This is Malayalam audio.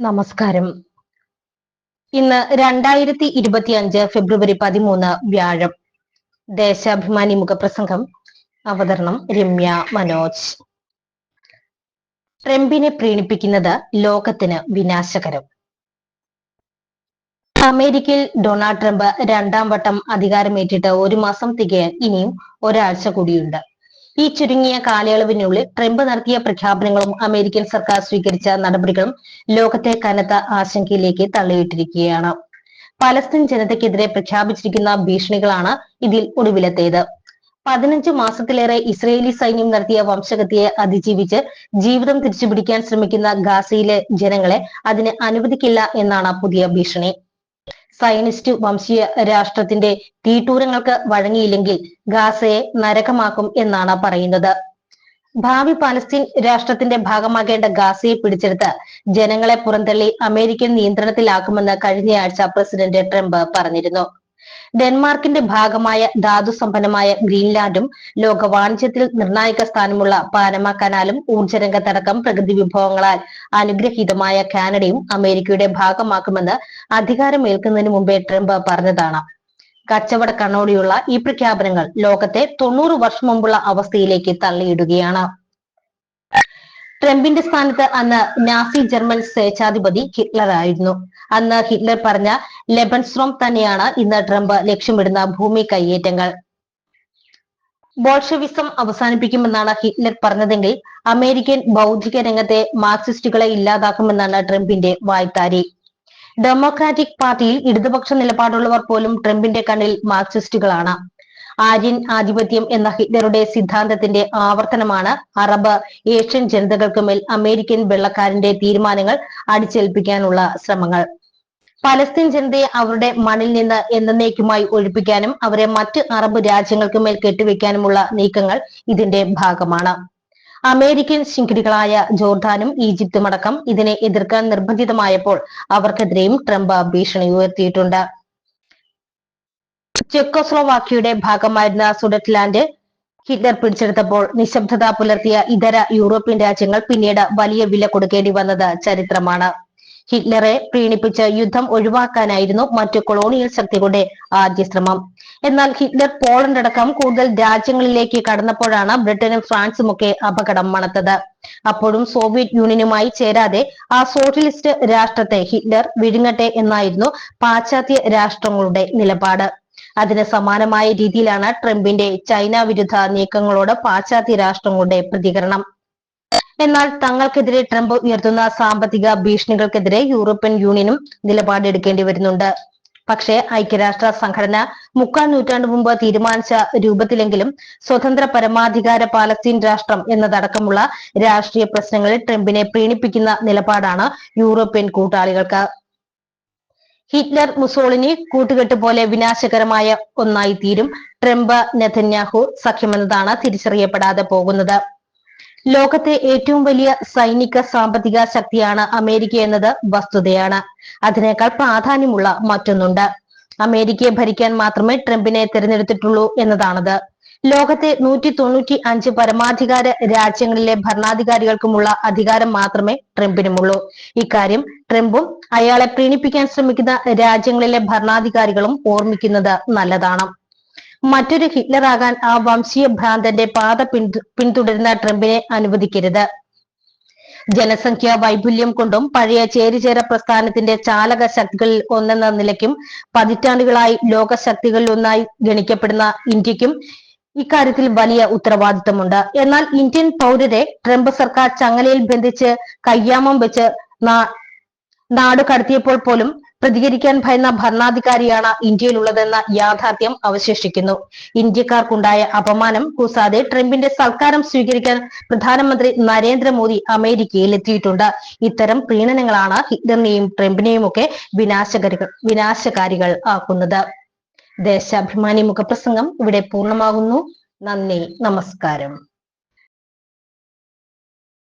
നമസ്കാരം. ഇന്ന് 2025 ഫെബ്രുവരി 13 വ്യാഴം. ദേശാഭിമാനി മുഖപ്രസംഗം. അവതരണം രമ്യ മനോജ്. ട്രംപിനെ പ്രീണിപ്പിക്കുന്നത് ലോകത്തിന് വിനാശകരം. അമേരിക്കയിൽ ഡൊണാൾഡ് ട്രംപ് രണ്ടാം വട്ടം അധികാരമേറ്റിട്ട് ഒരു മാസം തികയാൻ ഇനിയും ഒരാഴ്ച കൂടിയുണ്ട്. ഈ ചുരുങ്ങിയ കാലയളവിനുള്ളിൽ ട്രംപ് നടത്തിയ പ്രഖ്യാപനങ്ങളും അമേരിക്കൻ സർക്കാർ സ്വീകരിച്ച നടപടികളും ലോകത്തെ കനത്ത ആശങ്കയിലേക്ക് തള്ളിയിട്ടിരിക്കുകയാണ്. പലസ്തീൻ ജനതയ്ക്കെതിരെ പ്രഖ്യാപിച്ചിരിക്കുന്ന ഭീഷണികളാണ് ഇതിൽ ഒടുവിലത്തേത്. 15 മാസത്തിലേറെ ഇസ്രയേലി സൈന്യം നടത്തിയ വംശഹത്യയെ അതിജീവിച്ച് ജീവിതം തിരിച്ചുപിടിക്കാൻ ശ്രമിക്കുന്ന ഗാസയിലെ ജനങ്ങളെ അതിന് അനുവദിക്കില്ല എന്നാണ് പുതിയ ഭീഷണി. സയനിസ്റ്റ് വംശീയ രാഷ്ട്രത്തിന്റെ തീട്ടൂരങ്ങൾക്ക് വഴങ്ങിയില്ലെങ്കിൽ ഗാസയെ നരകമാക്കും എന്നാണ് പറയുന്നത്. ഭാവി പാലസ്തീൻ രാഷ്ട്രത്തിന്റെ ഭാഗമാകേണ്ട ഗാസയെ പിടിച്ചെടുത്ത് ജനങ്ങളെ പുറന്തള്ളി അമേരിക്കൻ നിയന്ത്രണത്തിലാക്കുമെന്ന് കഴിഞ്ഞയാഴ്ച പ്രസിഡന്റ് ട്രംപ് പറഞ്ഞിരുന്നു. ഡെൻമാർക്കിന്റെ ഭാഗമായ ധാതുസമ്പന്നമായ ഗ്രീൻലാൻഡും ലോക വാണിജ്യത്തിൽ നിർണായക സ്ഥാനമുള്ള പാനമ കനാലും ഊർജ്ജരംഗത്തടക്കം പ്രകൃതി വിഭവങ്ങളാൽ അനുഗ്രഹീതമായ കാനഡയും അമേരിക്കയുടെ ഭാഗമാക്കുമെന്ന് അധികാരമേൽക്കുന്നതിന് മുമ്പേ ട്രംപ് പറഞ്ഞതാണ്. കച്ചവട കണ്ണോടെയുള്ള ഈ പ്രഖ്യാപനങ്ങൾ ലോകത്തെ 90 വർഷം മുമ്പുള്ള അവസ്ഥയിലേക്ക് തള്ളിയിടുകയാണ്. ട്രംപിന്റെ സ്ഥാനത്ത് അന്ന് നാസി ജർമ്മൻ സ്വേച്ഛാധിപതി ഹിറ്റ്ലർ ആയിരുന്നു. അന്ന് ഹിറ്റ്ലർ പറഞ്ഞ ലെബൻസ്ട്രോം തന്നെയാണ് ഇന്ന് ട്രംപ് ലക്ഷ്യമിടുന്ന ഭൂമി കയ്യേറ്റങ്ങൾ. ബോൾഷെവിസം അവസാനിപ്പിക്കുമെന്നാണ് ഹിറ്റ്ലർ പറഞ്ഞതെങ്കിൽ അമേരിക്കൻ ബൗദ്ധിക രംഗത്തെ മാർക്സിസ്റ്റുകളെ ഇല്ലാതാക്കുമെന്നാണ് ട്രംപിന്റെ വായ്ത്താരി. ഡെമോക്രാറ്റിക് പാർട്ടിയിൽ ഇടതുപക്ഷ നിലപാടുള്ളവർ പോലും ട്രംപിന്റെ കണ്ണിൽ മാർക്സിസ്റ്റുകളാണ്. ആര്യൻ ആധിപത്യം എന്ന ഹിറ്റ്ലറുടെ സിദ്ധാന്തത്തിന്റെ ആവർത്തനമാണ് അറബ് ഏഷ്യൻ ജനതകൾക്ക് മേൽ അമേരിക്കൻ വെള്ളക്കാരന്റെ തീരുമാനങ്ങൾ അടിച്ചേൽപ്പിക്കാനുള്ള ശ്രമങ്ങൾ. പലസ്തീൻ ജനതയെ അവരുടെ മണ്ണിൽ നിന്ന് എന്നേക്കുമായി ഒഴിപ്പിക്കാനും അവരെ മറ്റ് അറബ് രാജ്യങ്ങൾക്ക് മേൽ കെട്ടിവെക്കാനുമുള്ള നീക്കങ്ങൾ ഇതിന്റെ ഭാഗമാണ്. അമേരിക്കൻ ശിങ്കിടികളായ ജോർദാനും ഈജിപ്തും അടക്കം ഇതിനെ എതിർക്കാൻ നിർബന്ധിതമായപ്പോൾ അവർക്കെതിരെയും ട്രംപ് ഭീഷണി ഉയർത്തിയിട്ടുണ്ട്. ചെക്കോസ്ലോവാക്യയുടെ ഭാഗമായിരുന്ന സുഡറ്റ്ലാൻഡ് ഹിറ്റ്ലർ പിടിച്ചെടുത്തപ്പോൾ നിശബ്ദത പുലർത്തിയ ഇതര യൂറോപ്യൻ രാജ്യങ്ങൾ പിന്നീട് വലിയ വില കൊടുക്കേണ്ടി വന്നത് ചരിത്രമാണ്. ഹിറ്റ്ലറെ പ്രീണിപ്പിച്ച് യുദ്ധം ഒഴിവാക്കാനായിരുന്നു മറ്റു കൊളോണിയൽ ശക്തികളുടെ ആദ്യ ശ്രമം. എന്നാൽ ഹിറ്റ്ലർ പോളണ്ട് അടക്കം കൂടുതൽ രാജ്യങ്ങളിലേക്ക് കടന്നപ്പോഴാണ് ബ്രിട്ടനും ഫ്രാൻസും ഒക്കെ അപകടം മണത്തത്. അപ്പോഴും സോവിയറ്റ് യൂണിയനുമായി ചേരാതെ ആ സോഷ്യലിസ്റ്റ് രാഷ്ട്രത്തെ ഹിറ്റ്ലർ വിഴുങ്ങട്ടെ എന്നായിരുന്നു പാശ്ചാത്യ രാഷ്ട്രങ്ങളുടെ നിലപാട്. അതിന് സമാനമായ രീതിയിലാണ് ട്രംപിന്റെ ചൈന വിരുദ്ധ നീക്കങ്ങളോട് പാശ്ചാത്യ രാഷ്ട്രങ്ങളുടെ പ്രതികരണം. എന്നാൽ തങ്ങൾക്കെതിരെ ട്രംപ് ഉയർത്തുന്ന സാമ്പത്തിക ഭീഷണികൾക്കെതിരെ യൂറോപ്യൻ യൂണിയനും നിലപാടെടുക്കേണ്ടി വരുന്നുണ്ട്. പക്ഷേ ഐക്യരാഷ്ട്ര സംഘടന 3/4 നൂറ്റാണ്ട് മുമ്പ് തീരുമാനിച്ച രൂപത്തിലെങ്കിലും സ്വതന്ത്ര പരമാധികാര പാലസ്തീൻ രാഷ്ട്രം എന്നതടക്കമുള്ള രാഷ്ട്രീയ പ്രശ്നങ്ങളിൽ ട്രംപിനെ പ്രീണിപ്പിക്കുന്ന നിലപാടാണ് യൂറോപ്യൻ കൂട്ടാളികൾക്ക്. ഹിറ്റ്ലർ മുസോളിനി കൂട്ടുകെട്ട് പോലെ വിനാശകരമായ ഒന്നായി തീരും ട്രംപ് നെതന്യാഹു സഖ്യമെന്നതാണ് തിരിച്ചറിയപ്പെടാതെ പോകുന്നത്. ലോകത്തെ ഏറ്റവും വലിയ സൈനിക സാമ്പത്തിക ശക്തിയാണ് അമേരിക്ക എന്നത് വസ്തുതയാണ്. അതിനേക്കാൾ പ്രാധാന്യമുള്ള മറ്റൊന്നുണ്ട്. അമേരിക്കയെ ഭരിക്കാൻ മാത്രമേ ട്രംപിനെ തിരഞ്ഞെടുത്തിട്ടുള്ളൂ എന്നതാണത്. ലോകത്തെ 195 പരമാധികാര രാജ്യങ്ങളിലെ ഭരണാധികാരികൾക്കുമുള്ള അധികാരം മാത്രമേ ട്രംപിനുമുള്ളൂ. ഇക്കാര്യം ട്രംപും അയാളെ പ്രീണിപ്പിക്കാൻ ശ്രമിക്കുന്ന രാജ്യങ്ങളിലെ ഭരണാധികാരികളും ഓർമ്മിക്കുന്നത് നല്ലതാണ്. മറ്റൊരു ഹിറ്റ്ലർ ആകാൻ ആ വംശീയ ഭ്രാന്തന്റെ പാത പിന്തുടരുന്ന ട്രംപിനെ അനുവദിക്കരുത്. ജനസംഖ്യ വൈപുല്യം കൊണ്ടും പഴയ ചേരിചേര പ്രസ്ഥാനത്തിന്റെ ചാലക ശക്തികളിൽ ഒന്നെന്ന നിലയ്ക്കും പതിറ്റാണ്ടുകളായി ലോക ശക്തികളിൽ ഒന്നായി ഗണിക്കപ്പെടുന്ന ഇന്ത്യക്കും ഇക്കാര്യത്തിൽ വലിയ ഉത്തരവാദിത്തമുണ്ട്. എന്നാൽ ഇന്ത്യൻ പൗരരെ ട്രംപ് സർക്കാർ ചങ്ങലയിൽ ബന്ധിച്ച് കയ്യാമം വെച്ച് നാടു കടത്തിയപ്പോൾ പോലും പ്രതികരിക്കാൻ ഭയന്ന ഭരണാധികാരിയാണ് ഇന്ത്യയിലുള്ളതെന്ന യാഥാർത്ഥ്യം അവശേഷിക്കുന്നു. ഇന്ത്യക്കാർക്കുണ്ടായ അപമാനം കൂസാതെ ട്രംപിന്റെ സൽക്കാരം സ്വീകരിക്കാൻ പ്രധാനമന്ത്രി നരേന്ദ്രമോദി അമേരിക്കയിൽ എത്തിയിട്ടുണ്ട്. ഇത്തരം പ്രീണനങ്ങളാണ് ഹിറ്റ്ലറിനെയും ട്രംപിനെയും ഒക്കെ വിനാശകാരികൾ ആക്കുന്നത്. ദേശാഭിമാനി മുഖപ്രസംഗം ഇവിടെ പൂർണ്ണമാകുന്നു. നന്ദി, നമസ്കാരം.